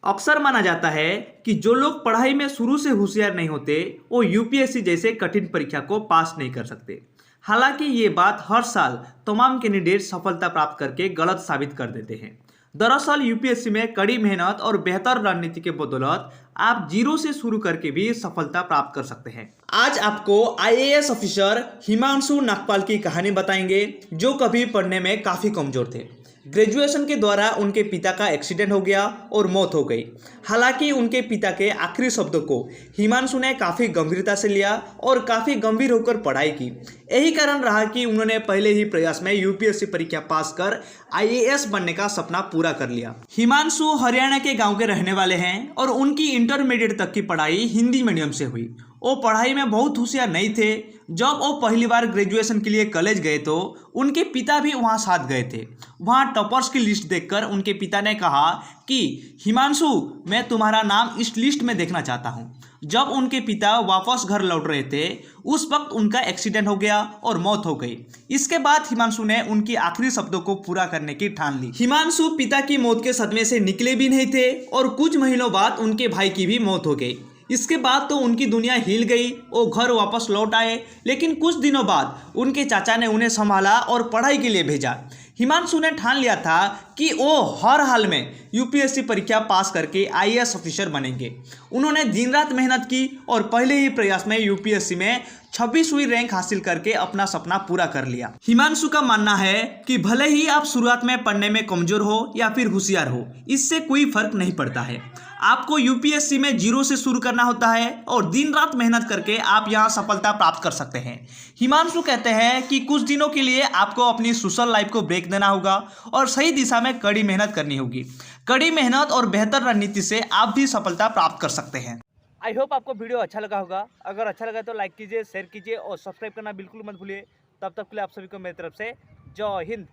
अक्सर माना जाता है कि जो लोग पढ़ाई में शुरू से होशियार नहीं होते वो यूपीएससी जैसे कठिन परीक्षा को पास नहीं कर सकते। हालांकि ये बात हर साल तमाम कैंडिडेट सफलता प्राप्त करके गलत साबित कर देते हैं। दरअसल यूपीएससी में कड़ी मेहनत और बेहतर रणनीति के बदौलत आप जीरो से शुरू करके भी सफलता प्राप्त कर सकते हैं। आज आपको आईएएस ऑफिसर हिमांशु नागपाल की कहानी बताएंगे, जो कभी पढ़ने में काफ़ी कमज़ोर थे। ग्रेजुएशन के द्वारा उनके पिता का एक्सीडेंट हो गया और मौत हो गई। हालांकि उनके पिता के आखिरी शब्दों को हिमांशु ने काफ़ी गंभीरता से लिया और काफ़ी गंभीर होकर पढ़ाई की। यही कारण रहा कि उन्होंने पहले ही प्रयास में यूपीएससी परीक्षा पास कर आईएएस बनने का सपना पूरा कर लिया। हिमांशु हरियाणा के गांव के रहने वाले हैं और उनकी इंटरमीडिएट तक की पढ़ाई हिंदी मीडियम से हुई। वो पढ़ाई में बहुत होशियार नहीं थे। जब वो पहली बार ग्रेजुएशन के लिए कॉलेज गए तो उनके पिता भी वहाँ साथ गए थे। वहाँ टॉपर्स की लिस्ट देखकर उनके पिता ने कहा कि हिमांशु, मैं तुम्हारा नाम इस लिस्ट में देखना चाहता हूँ। जब उनके पिता वापस घर लौट रहे थे उस वक्त उनका एक्सीडेंट हो गया और मौत हो गई। इसके बाद हिमांशु ने उनकी आखिरी शब्दों को पूरा करने की ठान ली। हिमांशु पिता की मौत के सदमे से निकले भी नहीं थे और कुछ महीनों बाद उनके भाई की भी मौत हो गई। इसके बाद तो उनकी दुनिया हिल गई। वो घर वापस लौट आए, लेकिन कुछ दिनों बाद उनके चाचा ने उन्हें संभाला और पढ़ाई के लिए भेजा। हिमांशु ने ठान लिया था कि वो हर हाल में यूपीएससी परीक्षा पास करके आईएएस ऑफिसर बनेंगे। उन्होंने दिन रात मेहनत की और पहले ही प्रयास में यूपीएससी में 26वीं रैंक हासिल करके अपना सपना पूरा कर लिया। हिमांशु का मानना है कि भले ही आप शुरुआत में पढ़ने में कमजोर हो या फिर होशियार हो, इससे कोई फर्क नहीं पड़ता है। आपको यूपीएससी में जीरो से शुरू करना होता है और दिन रात मेहनत करके आप यहां सफलता प्राप्त कर सकते हैं। हिमांशु कहते हैं कि कुछ दिनों के लिए आपको अपनी सोशल लाइफ को ब्रेक देना होगा और सही दिशा में कड़ी मेहनत करनी होगी। कड़ी मेहनत और बेहतर रणनीति से आप भी सफलता प्राप्त कर सकते हैं। आई होप आपको वीडियो अच्छा लगा होगा। अगर अच्छा लगा तो लाइक कीजिए, शेयर कीजिए और सब्सक्राइब करना बिल्कुल मत भूलिए। तब तक के लिए आप सभी को मेरी तरफ से जय हिंद।